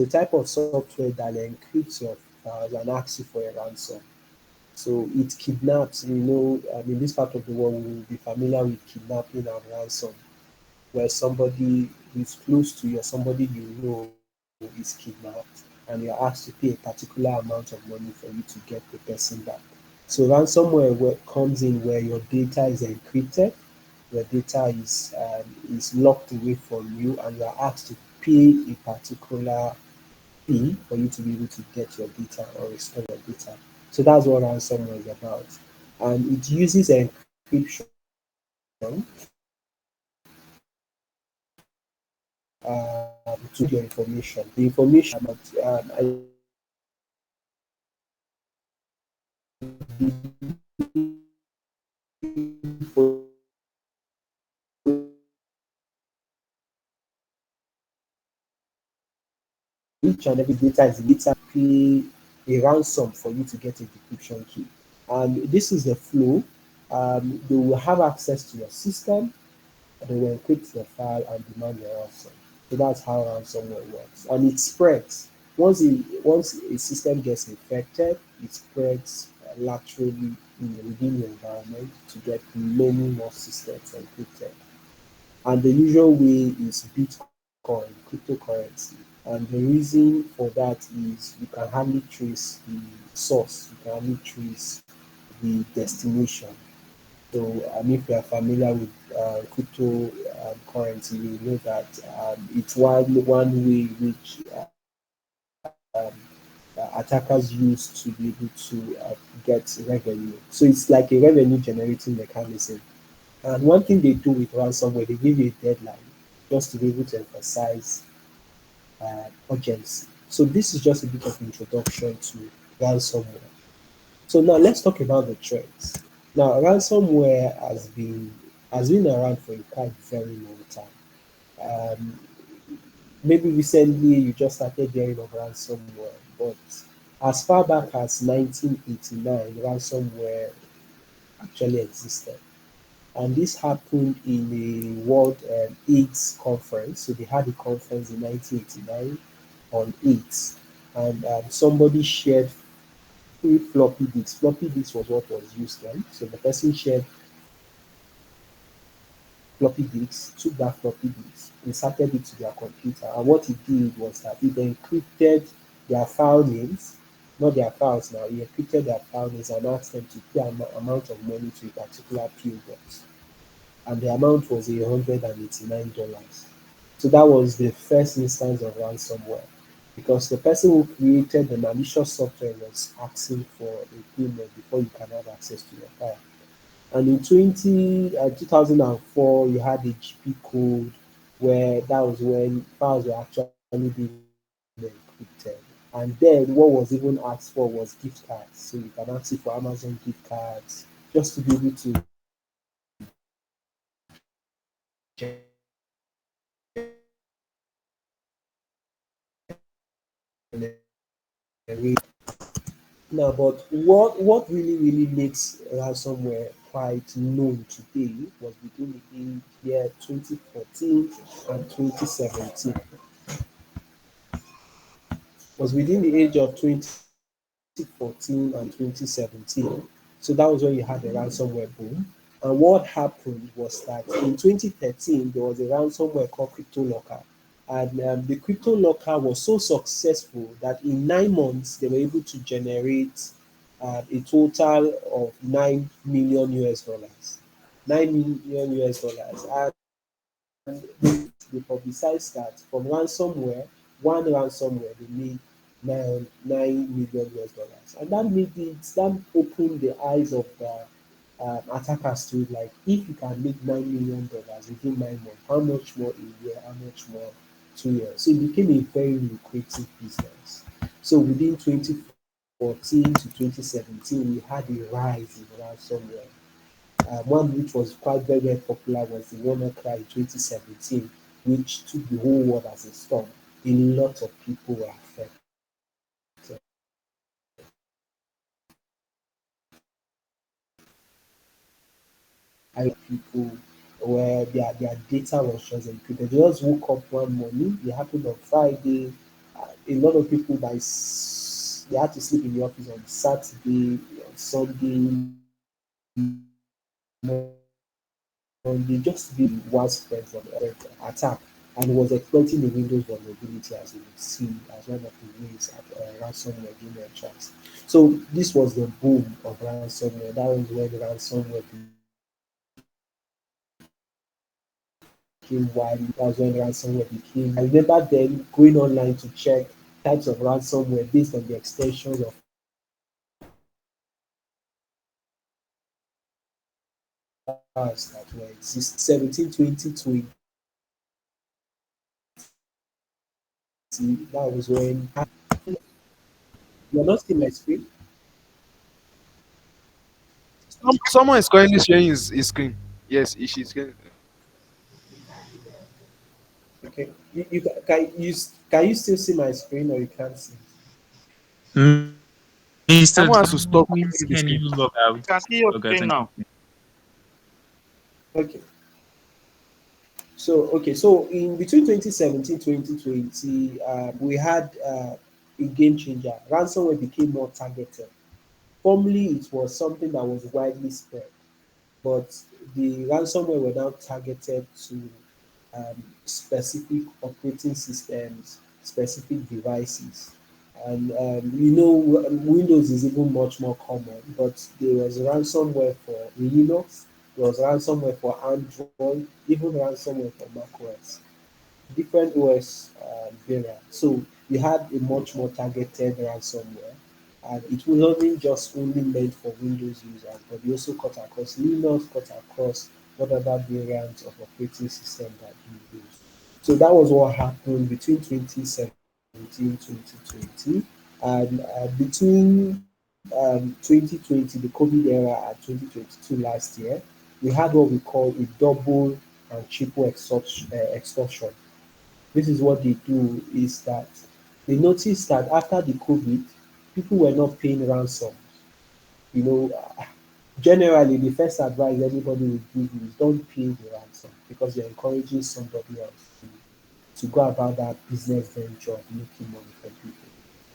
the type of software that encrypts your files and asks you for a ransom. So it kidnaps, in this part of the world, we will be familiar with kidnapping and ransom, where somebody who's close to you or somebody you know is kidnapped and you're asked to pay a particular amount of money for you to get the person back. So ransomware comes in where your data is encrypted, your data is locked away from you, and you are asked to pay a particular fee for you to be able to get your data or restore your data. So that's what ransomware is about. And it uses encryption to your information. The information each and every data is data pay a ransom for you to get a decryption key. And this is the flow. They will have access to your system, they will encrypt your file and demand your ransom. So that's how ransomware works. And it spreads. Once a system gets infected, it spreads laterally within the environment to get many more systems encrypted. And the usual way is Bitcoin, cryptocurrency. And the reason for that is you can hardly trace the source, you can hardly trace the destination. So, if you are familiar with cryptocurrency, you know that it's one way which attackers use to be able to get revenue. So it's like a revenue generating mechanism. And one thing they do with ransomware, they give you a deadline just to be able to emphasize urgency. So this is just a bit of introduction to ransomware. So now let's talk about the trends. Now ransomware has been around for a quite very long time. Um, Maybe recently you just started hearing of ransomware, but as far back as 1989, ransomware actually existed. And this happened in a World AIDS conference. So they had a conference in 1989 on AIDS, and somebody shared three floppy disks. Floppy disk was what was used then. So the person shared floppy disks, took that floppy disk, inserted it to their computer, and what it did was that it encrypted their file names, not their files now, it encrypted their file names and asked them to pay an amount of money to a particular PO box. And the amount was $189. So that was the first instance of ransomware because the person who created the malicious software was asking for a payment before you can have access to your file. And in 2004, you had the GP code where that was when files were actually being encrypted. And then what was even asked for was gift cards. So you can ask it for Amazon gift cards just to be able to now, but what really makes ransomware quite known today was between the year 2014 and 2017. Was within the age of 2014 and 2017. So that was when you had the ransomware boom. And what happened was that in 2013 there was a ransomware called CryptoLocker, and the CryptoLocker was so successful that in 9 months they were able to generate a total of 9 million US dollars. 9 million US dollars. And they publicized that from ransomware, one ransomware they made nine million US dollars. And that opened the eyes of the attackers to it, like if you can make $9 million within 9 months, how much more a year, how much more 2 years. So it became a very lucrative business. So within 2014 to 2017, we had a rise in ransomware. One which was quite very popular was the WannaCry in 2017, which took the whole world as a storm. A lot of people were affected. I people where their data was just encrypted. They just woke up one morning, it happened on Friday, a lot of people they had to sleep in the office on Saturday, on Sunday, Monday, just to be widespread from the attack, and was exploiting the Windows vulnerability, as you would see, as one of the ways ransomware gained entrance. So this was the boom of ransomware. That was when ransomware became widely. That was when ransomware became. I remember then going online to check types of ransomware based on the extensions of files that were exist. 17, 2020. That was when you're not seeing my screen. Someone is currently sharing his screen. Yes, she's getting. Okay, can you still see my screen or you can't see? Mr. Someone has to John, stop please sharing the can screen. you log We out? can see your Log out screen and come now. in. Okay. So in between 2017 2020, we had a game changer. Ransomware became more targeted. Formerly, it was something that was widely spread, but the ransomware were now targeted to specific operating systems, specific devices. And Windows is even much more common, but there was ransomware for Linux, there was ransomware for Android, even ransomware for macOS, different OS variants. So we had a much more targeted ransomware, and it wasn't just only meant for Windows users, but we also cut across Linux, cut across whatever variants of operating system that you use. So that was what happened between 2017 2020, and between 2020, the COVID era, and 2022 last year, we had what we call a double and triple extortion. This is what they do is that they noticed that after the COVID, people were not paying ransom. You know, generally, the first advice anybody would give you is don't pay the ransom because you're encouraging somebody else to go about that business venture of making money from people.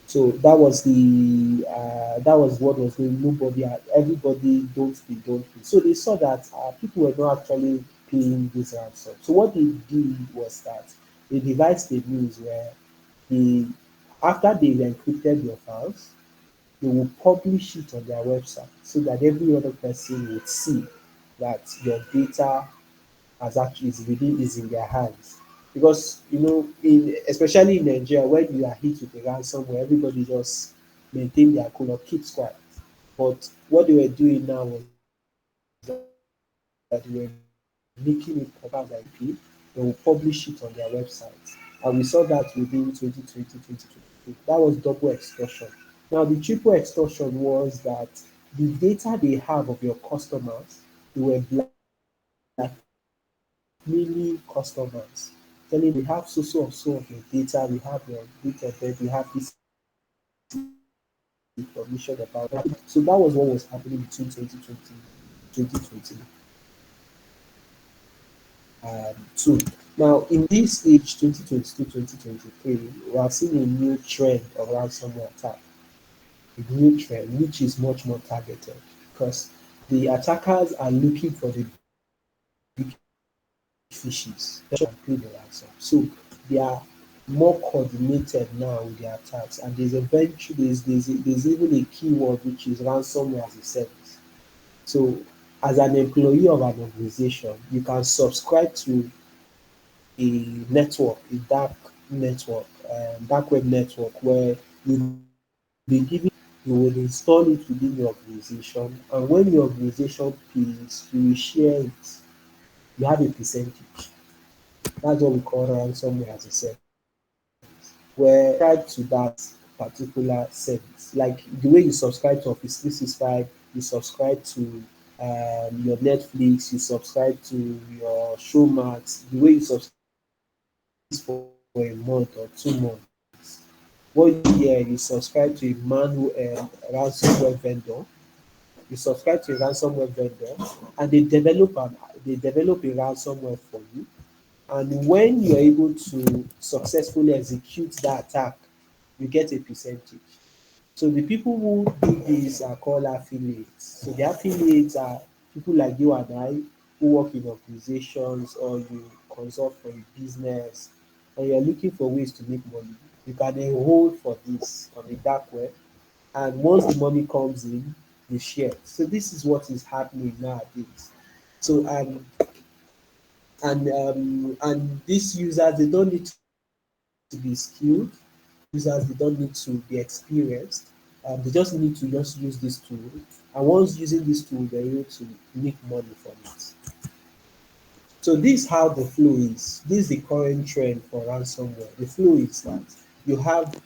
So that was what was going. Everybody don't pay. So they saw that people were not actually paying this ransom. So what they did was that they devised a means where they, after they've encrypted your files, they will publish it on their website so that every other person would see that your data has actually is in their hands. Because in especially in Nigeria, when you are hit with a ransomware, everybody just maintain their cool or keeps quiet. But what they were doing now was that they were making it public as IP. They will publish it on their website. And we saw that within 2020, 2022. That was double extortion. Now, the triple extortion was that the data they have of your customers, they were blackmailing customers, telling them we have so of your data, we have your date of birth, we have this information about you. So that was what was happening between 2020 2022 two. Now, in this age, 2022, 2023, we are seeing a new trend of ransomware attack, a new trend which is much more targeted because the attackers are looking for the big fishes. They pay the ransom. So they are more coordinated now with their attacks, and there's even a keyword which is ransomware as a service. So, as an employee of an organization, you can subscribe to a network, a dark web network, where you'll be given you will install it within your organization, and when your organization pays, you will share it. You have a percentage. That's what we call ransomware as a service, where subscribe to that particular service. Like the way you subscribe to Office 365, you subscribe to your Netflix, you subscribe to your Showmax, the way you subscribe to this for a month or 2 months. What you do here, you subscribe to a ransomware vendor. You subscribe to a ransomware vendor, and they develop a ransomware for you. And when you're able to successfully execute that attack, you get a percentage. So the people who do this are called affiliates. So the affiliates are people like you and I who work in organizations, or you consult for a business, and you're looking for ways to make money. You can enroll for this on the dark web, and once the money comes in, you share. So this is what is happening nowadays. So and these users, they don't need to be skilled. Users, they don't need to be experienced. They just need to just use this tool, and once using this tool, they're able to make money from it. So this is how the flow is. This is the current trend for ransomware. The flow is that you have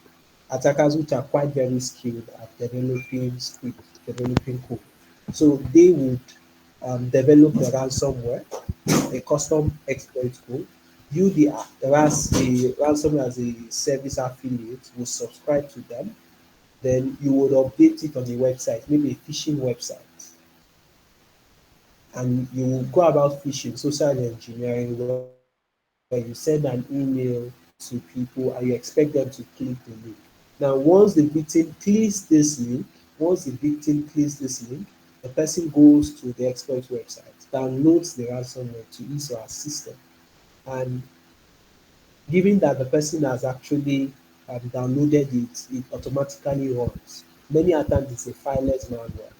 attackers which are quite very skilled at developing script, developing code. So they would develop the ransomware, a custom exploit code. You, the ransomware as a service affiliate, will subscribe to them. Then you would update it on the website, maybe a phishing website, and you will go about phishing, social engineering, where you send an email to people and you expect them to click the link. Now, once the victim clicks this link, the person goes to the exploit website, downloads the ransomware to his or her system, and given that the person has actually downloaded it, it automatically runs. Many a times it's a fileless malware,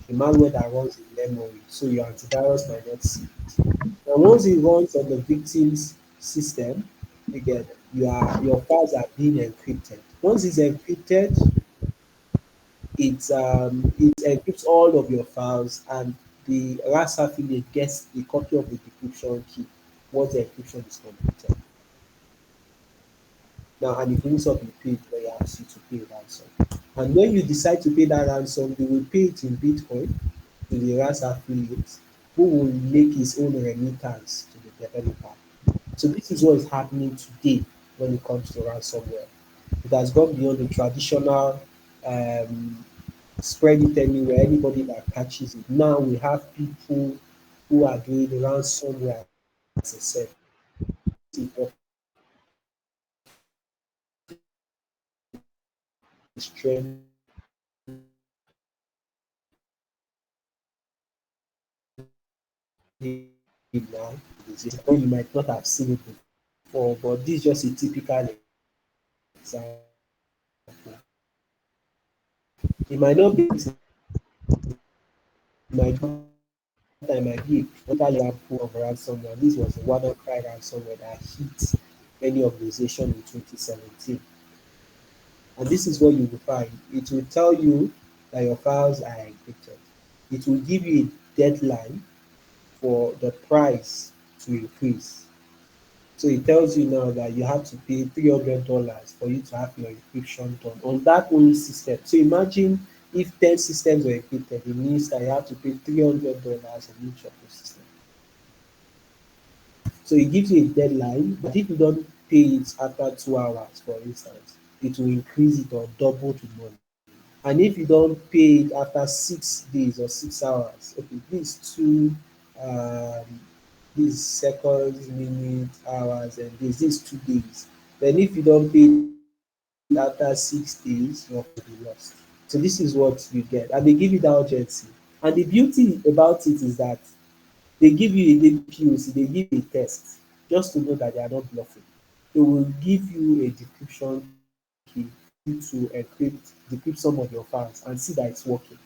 a malware that runs in memory, so your antivirus might not see it. And once it runs on the victim's system, again, your files are being encrypted. Once it's encrypted, it encrypts all of your files, and the RAS affiliate gets a copy of the decryption key once the encryption is completed. Now, and it brings up a page where it asks you to pay ransom. And when you decide to pay that ransom, they will pay it in Bitcoin to the RAS affiliate, who will make his own remittance to the developer. So this is what is happening today when it comes to ransomware. It has gone beyond the traditional um, spread it anywhere, anybody that catches it. Now we have people who are doing ransomware as a service. This is important. This trend now is you might not have seen it before, but this is just a typical example. It might not be it might be that might be another example of ransomware. This was a WannaCry ransomware that hit many organizations in 2017. And this is what you will find. It will tell you that your files are encrypted. It will give you a deadline for the price to increase. So it tells you now that you have to pay $300 for you to have your encryption done on that only system. So imagine if 10 systems were encrypted, it means that you have to pay $300 on each of the systems. So it gives you a deadline, but if you don't pay it after 2 hours, for instance, it will increase it or double the money. And if you don't pay it after 6 days or 6 hours, okay, um, these seconds, minutes, hours, and days, these 2 days. Then if you don't pay it after 6 days, your phone will be lost. So this is what you get, and they give you that urgency. And the beauty about it is that they give you a daily POC, they give you a test just to know that they are not bluffing. They will give you a decryption key for you to decrypt some of your files and see that it's working.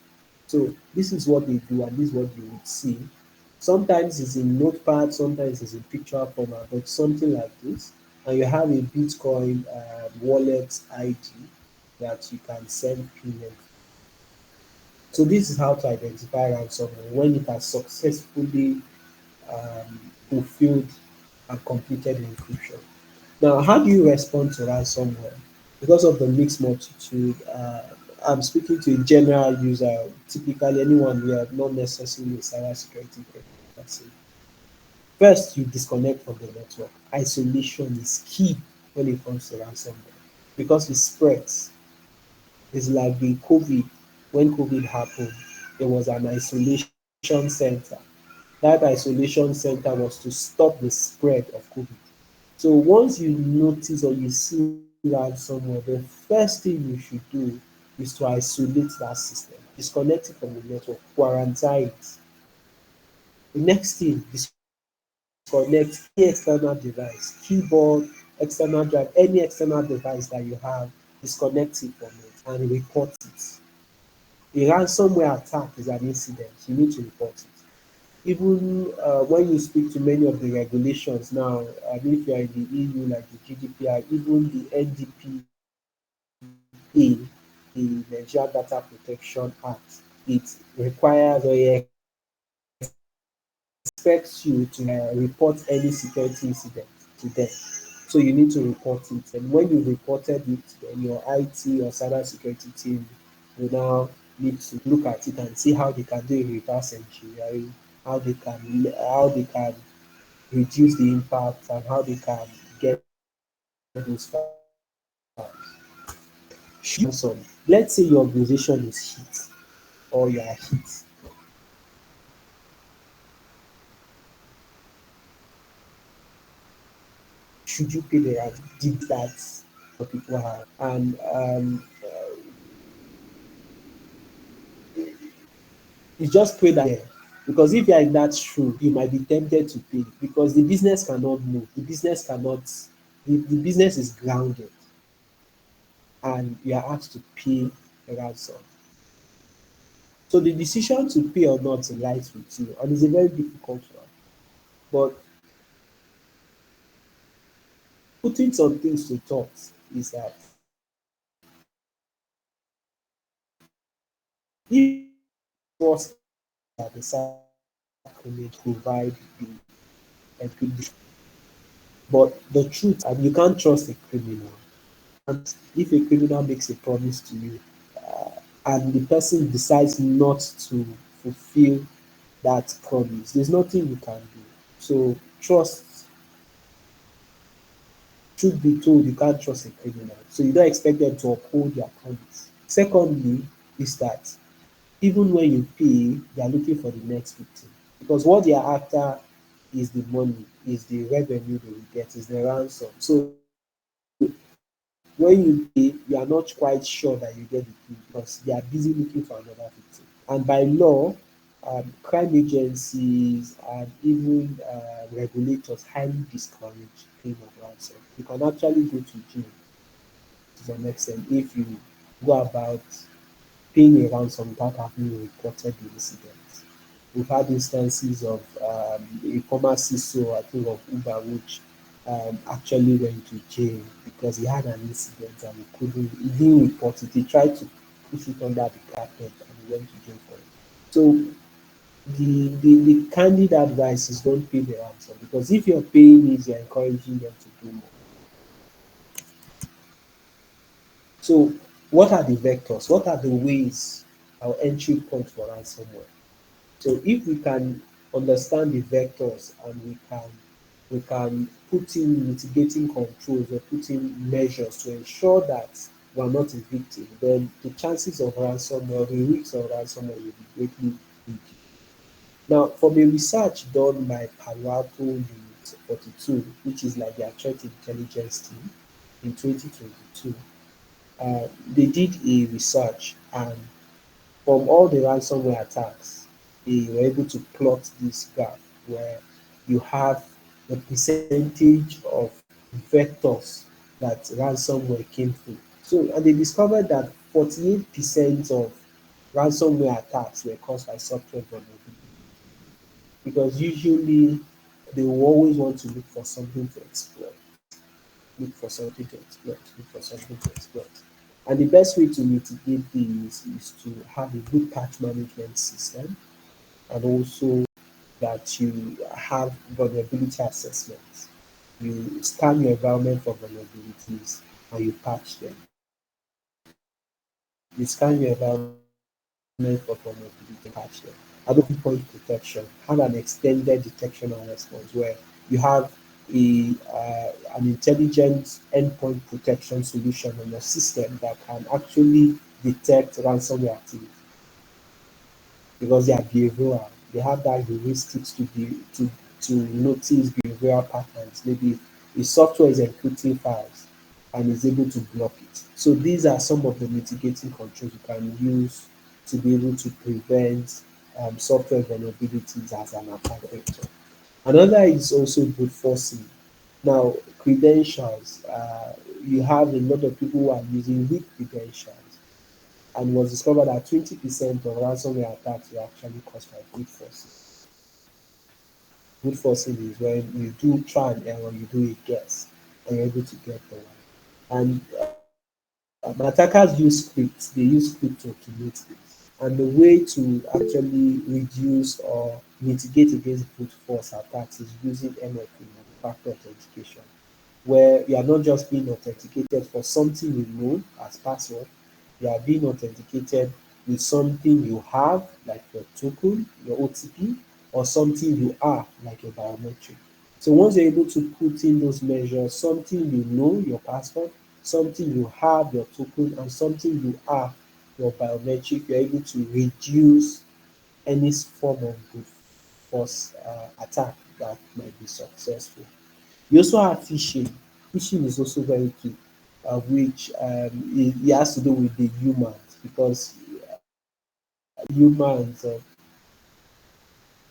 So this is what they do, and this is what you would see. Sometimes it's in notepad, sometimes it's in picture format, but something like this. And you have a Bitcoin wallet ID that you can send payment. So this is how to identify ransomware when it has successfully fulfilled and completed encryption. Now, how do you respond to ransomware? Because of the mixed multitude, I'm speaking to a general user, typically anyone here, not necessarily a cybersecurity person. First, you disconnect from the network. Isolation is key when it comes to ransomware because it spreads. It's like the COVID. When COVID happened, there was an isolation center. That isolation center was to stop the spread of COVID. So once you notice or you see ransomware, the first thing you should do is to isolate that system, disconnect it from the network, quarantine it. The next thing, disconnect any external device, keyboard, external drive, any external device that you have, disconnect it from it and report it. A ransomware attack is an incident, you need to report it. Even when you speak to many of the regulations now, if you are in the EU, like the GDPR, even the NDPA, the Nigeria Data Protection Act, it requires or it expects you to report any security incident to them. So you need to report it. And when you've reported it, then your IT or cyber security team will now need to look at it and see how they can do a reverse engineering, how they can reduce the impact and how they can get those files. Ransom. Let's say your organization is hit or you are hit. Should you pay the ransom? That people have. And you just pray that because if you are in that shoe, you might be tempted to pay because the business cannot move. The business is grounded and you are asked to pay a ransom. So the decision to pay or not lies with you, and it's a very difficult one. But putting some things to thought is that if trust that the sacrament provide the encryption, but the truth, and you can't trust a criminal. And if a criminal makes a promise to you, and the person decides not to fulfill that promise, there's nothing you can do. So trust, truth be told, you can't trust a criminal. So you don't expect them to uphold their promise. Secondly, is that even when you pay, they are looking for the next victim. Because what they are after is the money, is the revenue they will get, is the ransom. So when you pay, you are not quite sure that you get the thing because they are busy looking for another victim. And by law, crime agencies and even regulators highly discourage paying of ransom. You can actually go to jail to some extent if you go about paying a ransom without having reported the incident. We've had instances of a former CISO, I think, of Uber, which actually went to jail because he had an incident and he didn't report it. He tried to push it under the carpet and he went to jail for it. So the candid advice is don't pay the ransom because if you're paying it, you're encouraging them to do more. So what are the vectors? What are the ways our entry point for ransomware? So if we can understand the vectors and we can put in mitigating controls or put in measures to ensure that we are not a victim, then the chances of ransomware, the risks of ransomware will be greatly reduced. Now, from a research done by Palo Alto Unit 42, which is like their threat intelligence team in 2022, they did a research and from all the ransomware attacks, they were able to plot this graph where you have the percentage of vectors that ransomware came through. So, and they discovered that 48% of ransomware attacks were caused by software vulnerability because usually they will always want to look for something to exploit, look for something to exploit, look for something to exploit. And the best way to mitigate these is to have a good patch management system and also that you have vulnerability assessments. You scan your environment for vulnerabilities and you patch them. You scan your environment for vulnerability and patch them. And also endpoint protection. Have an extended detection and response where you have an intelligent endpoint protection solution on your system that can actually detect ransomware activity because they are behavioral. They have that heuristics to notice behavioral patterns. Maybe the software is encrypting files and is able to block it. So these are some of the mitigating controls you can use to be able to prevent software vulnerabilities as an attack vector. Another is also brute forcing. Now, credentials, you have a lot of people who are using weak credentials, and it was discovered that 20% of ransomware attacks were actually caused by brute forcing. Brute forcing is when you do try and error, you do a guess, and you're able to get the one. And attackers use scripts, they use script to automate this. And the way to actually reduce or mitigate against brute force attacks is using MFA, multi-factor authentication, where you are not just being authenticated for something you know as password, you are being authenticated with something you have, like your token, your OTP, or something you are, like your biometric. So once you're able to put in those measures, something you know, your password, something you have, your token, and something you are, your biometric, you're able to reduce any form of brute force attack that might be successful. You also have phishing. Phishing is also very key, which it has to do with the humans, because humans,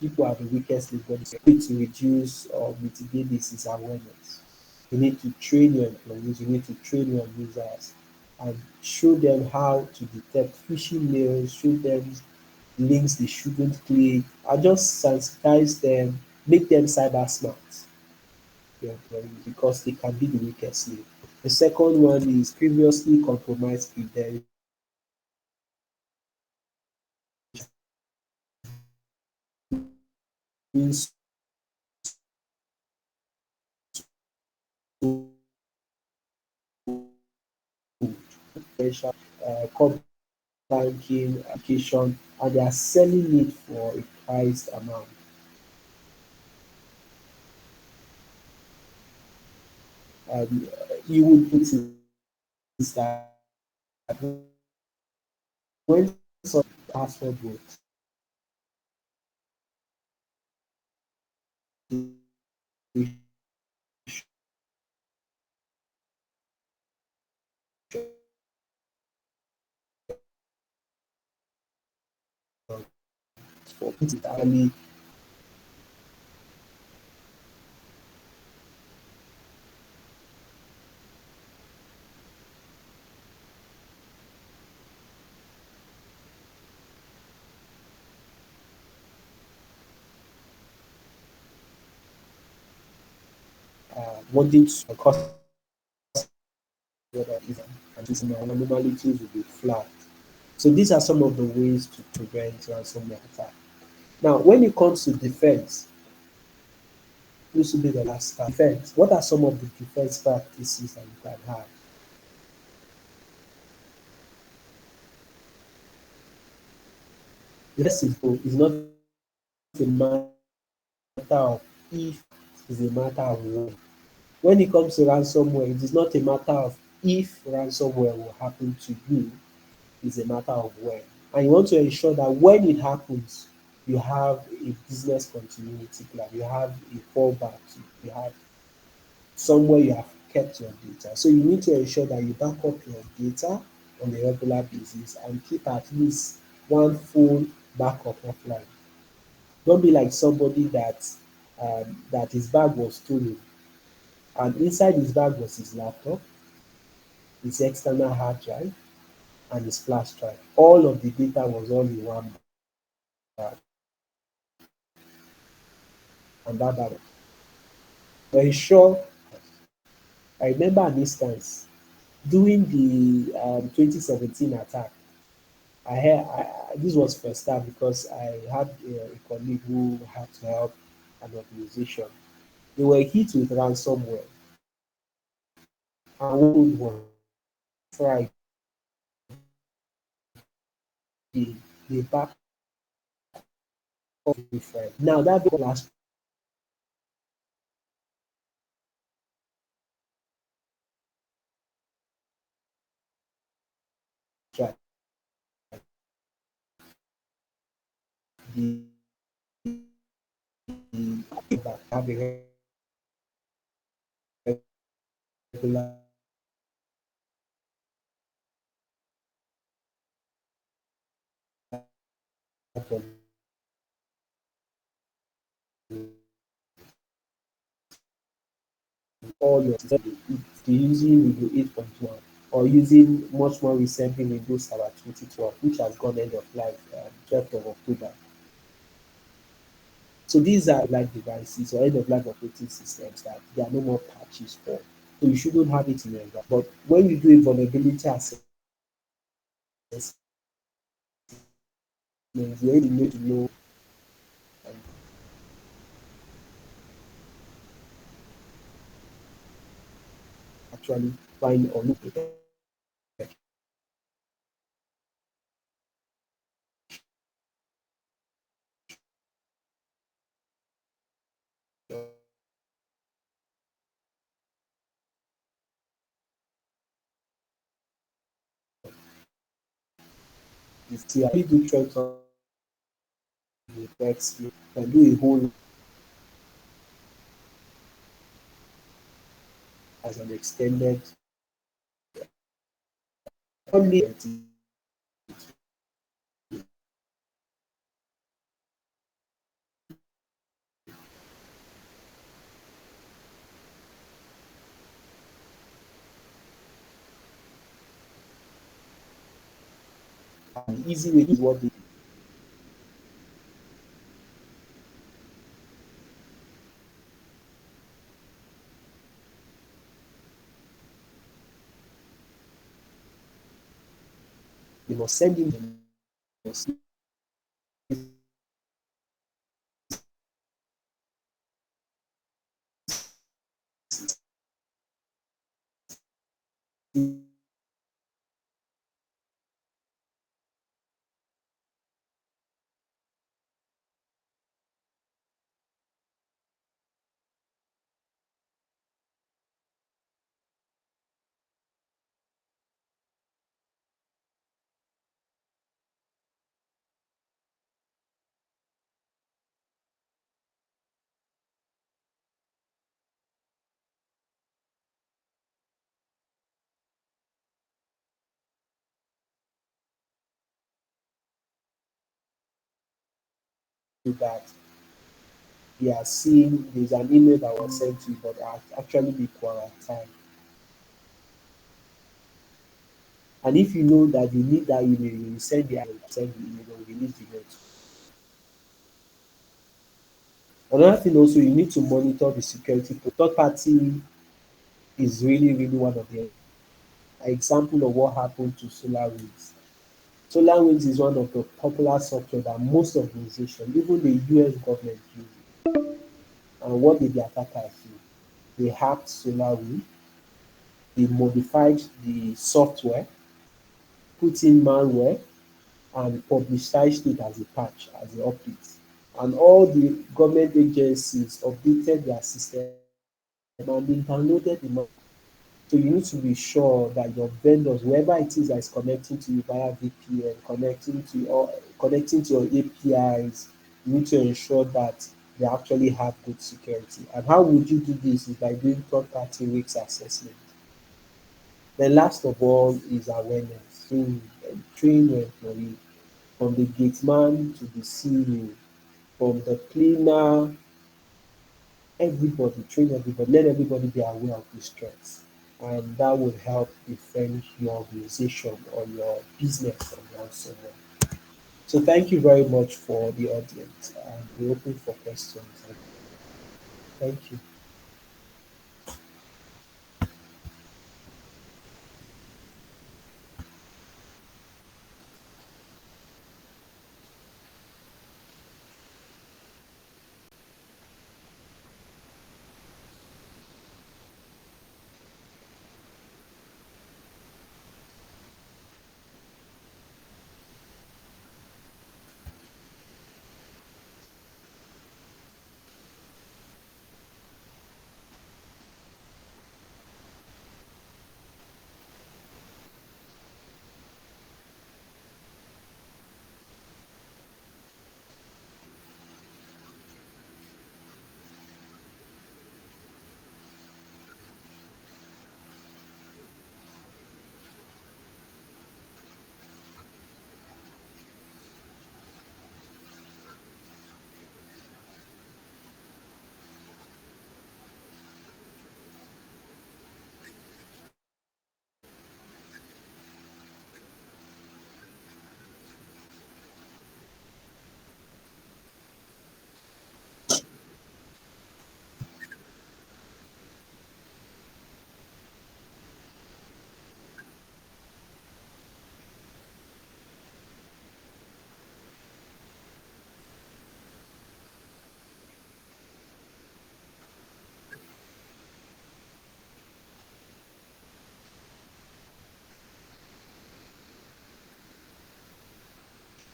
people are the weakest link. But the way to reduce or mitigate this is awareness. You need to train your employees, you need to train your users, and show them how to detect phishing mails, show them links they shouldn't click, and just sensitize them, make them cyber smart, your employees, because they can be the weakest link. The second one is previously compromised credentials. Core banking application, and they are selling it for a priced amount. You would notice that when some password works, for it actually wanting to cause and this abnormalities will be flagged. So these are some of the ways to prevent ransomware attack. Now, when it comes to defense, this will be the last part. Defense. What are some of the defense practices that you can have? The first is not a matter of if, it's a matter of when. When it comes to ransomware, it is not a matter of if ransomware will happen to you, it's a matter of when. And you want to ensure that when it happens, you have a business continuity plan, you have a fallback, you have somewhere you have kept your data. So you need to ensure that you back up your data on a regular basis and keep at least one full backup offline. Don't be like somebody that his bag was stolen, and inside his bag was his laptop, his external hard drive, and his flash drive. All of the data was all in one bag, and that bag. But ensure, I remember an instance during the 2017 attack. This was first time because I had a colleague who had to help an organization. They were hit with ransomware, and what was Friday, they back up different. Now that last strike, the have a regular all your systems they using Windows 8.1 or using much more recently Windows Server 2012, which has gone end of life 12th of October. So these are like devices or end of life operating systems that there are no more patches for. So you shouldn't have it in your environment. But when you do a vulnerability assessment, you really need to know and actually find or look at the CI do threat text, you can do a whole as an extended only an easy way is what they must send in the must do that. They are seeing there's an email that was sent to you, but actually be quarantined. And if you know that you need that email, you will send the email or release the email. Another thing also, you need to monitor the security. Third party is really one of the example of what happened to SolarWinds. SolarWinds is one of the popular software that most organizations, even the US government, use. And what did the attackers do? They hacked SolarWinds, they modified the software, put in malware, and publicized it as a patch, as an update. And all the government agencies updated their system and they downloaded the malware. So you need to be sure that your vendors, whoever it is that is connecting to you via VPN, connecting to your APIs, you need to ensure that they actually have good security. And how would you do this? Is by doing third-party risk assessment. Then last of all is awareness. Train your employee from the gate man to the CEO, from the cleaner, everybody, train everybody, let everybody be aware of these threats. And that would help defend your organization or your business from ransomware. So thank you very much for the audience. We're open for questions. Thank you.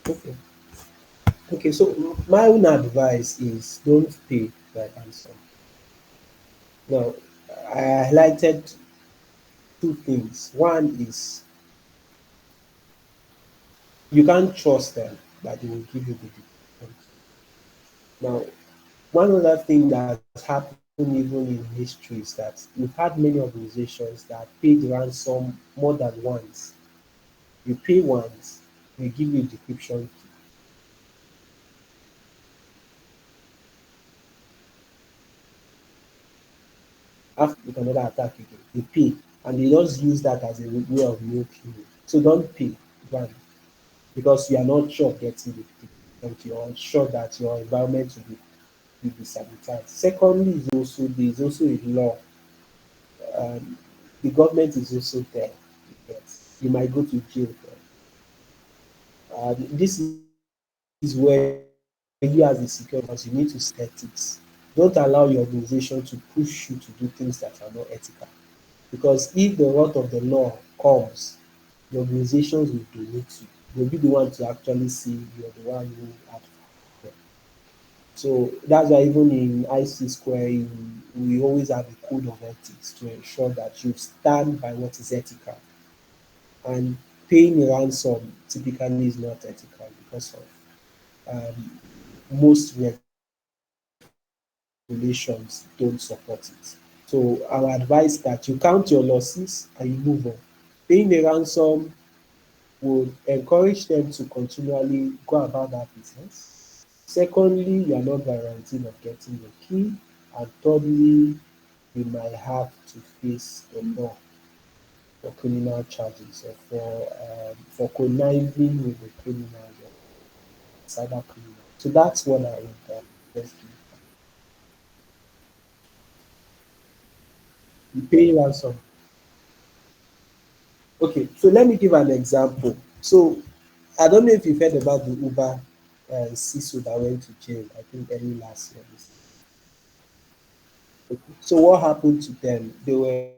Okay. Okay. So my own advice is don't pay by ransom. Now, I highlighted two things. One is you can't trust them that they will give you the document. Now, one other thing that has happened even in history is that we've had many organizations that paid ransom more than once. You pay once, they give you decryption key. After you can never attack again. They pay, and they just use that as a way of milking you. So don't pay one because you are not sure of getting the decryption. You are sure that your environment will be sabotaged. Secondly, is also there is also a law. Um, the government is also there. Yes, you might go to jail for it. This is where you as a security officer, you need to set ethics. Don't allow your organization to push you to do things that are not ethical. Because if the wrath of the law comes, the organizations will donate you. They'll be the one to actually say you're the one who had them. So that's why even in IC Square, we always have a code of ethics to ensure that you stand by what is ethical. And paying a ransom typically is not ethical because of most regulations don't support it. So our advice that you count your losses and you move on. Paying a ransom would encourage them to continually go about that business. Secondly, you are not guaranteed of getting the key. And thirdly, you might have to face the law for criminal charges or for conniving with the criminals or cyber criminals. So that's what I would just give. You pay ransom. Okay, so let me give an example. So I don't know if you've heard about the Uber CISO that went to jail, I think early last year. Okay. So what happened to them? They were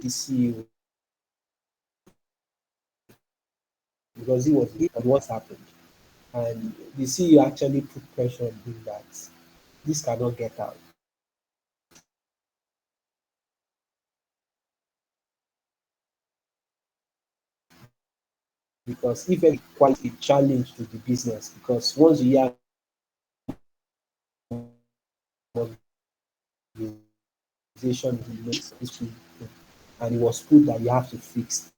the CEO because he was on what happened. And the CEO actually put pressure on him that this cannot get out because if it's quite a challenge to the business because once you hear organization history and it was put that you have to fix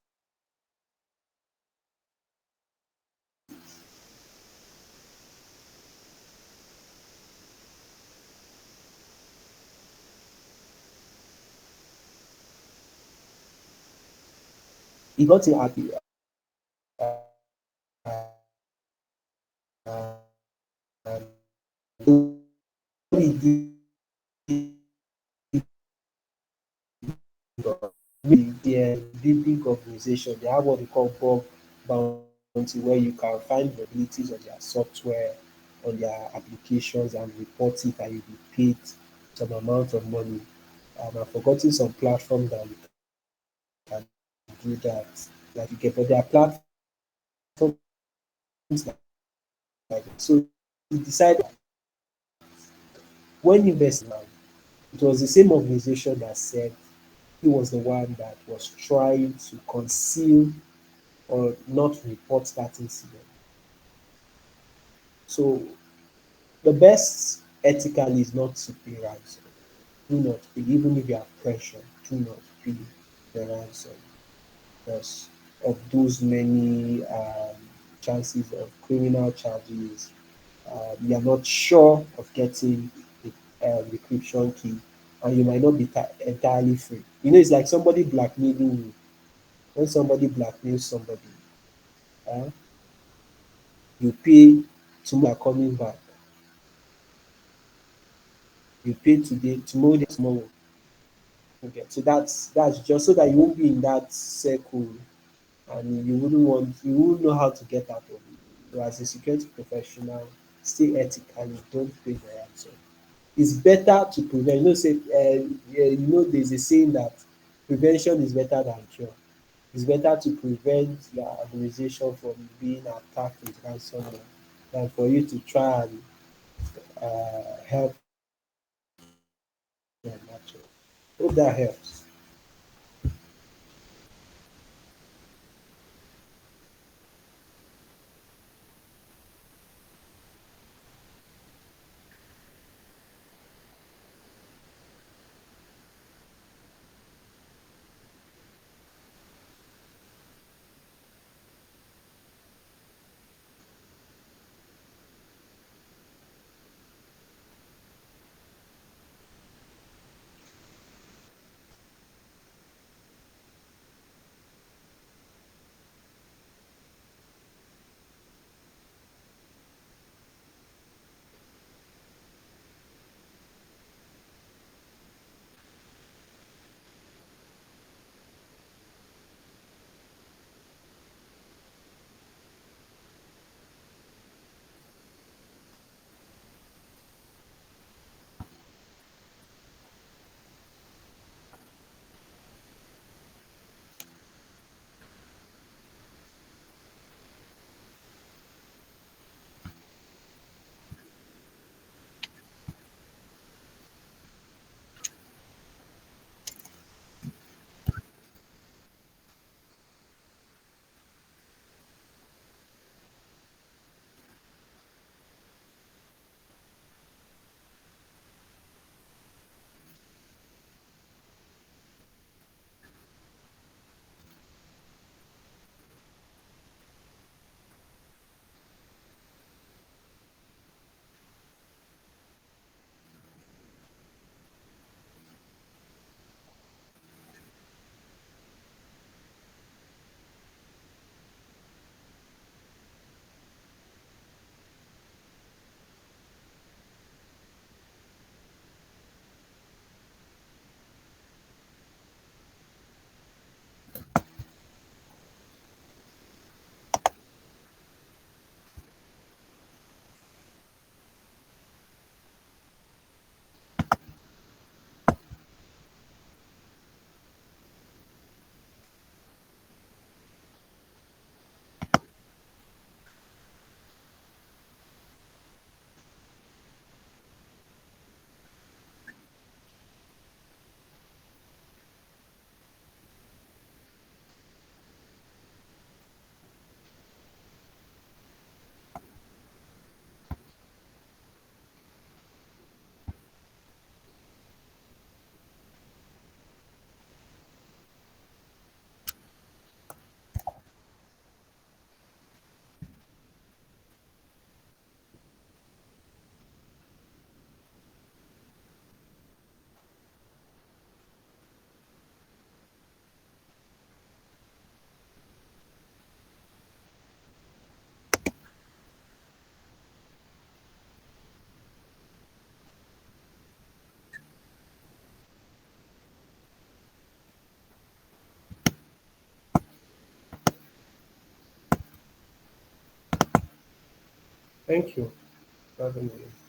he got it happy. He big organization, they have what they call bug bounty, where you can find vulnerabilities on their software, on their applications, and report it, and you'll be paid some amount of money. I've forgotten some platform that you can do that, like you get, but there are platforms like that. So he decided when investing, it was the same organization that said he was the one that was trying to conceal or not report that incident. So the best ethically is not to pay ransom. Do not pay, even if you are pressured, do not pay the ransom because of those many chances of criminal charges. You are not sure of getting the decryption key, and you might not be entirely free. You know, it's like somebody blackmailing you. When somebody blackmails somebody, uh, you pay tomorrow, are coming back. You pay today, tomorrow, tomorrow. Okay, so that's just so that you won't be in that circle and you wouldn't know how to get out of it. So as a security professional, stay ethically, don't pay the ransom. It's better to prevent. You know, say yeah, you know, there's a saying that Prevention is better than cure. It's better to prevent your organization from being attacked with ransomware than for you to try and help them actually. Hope that helps. Thank you for having me.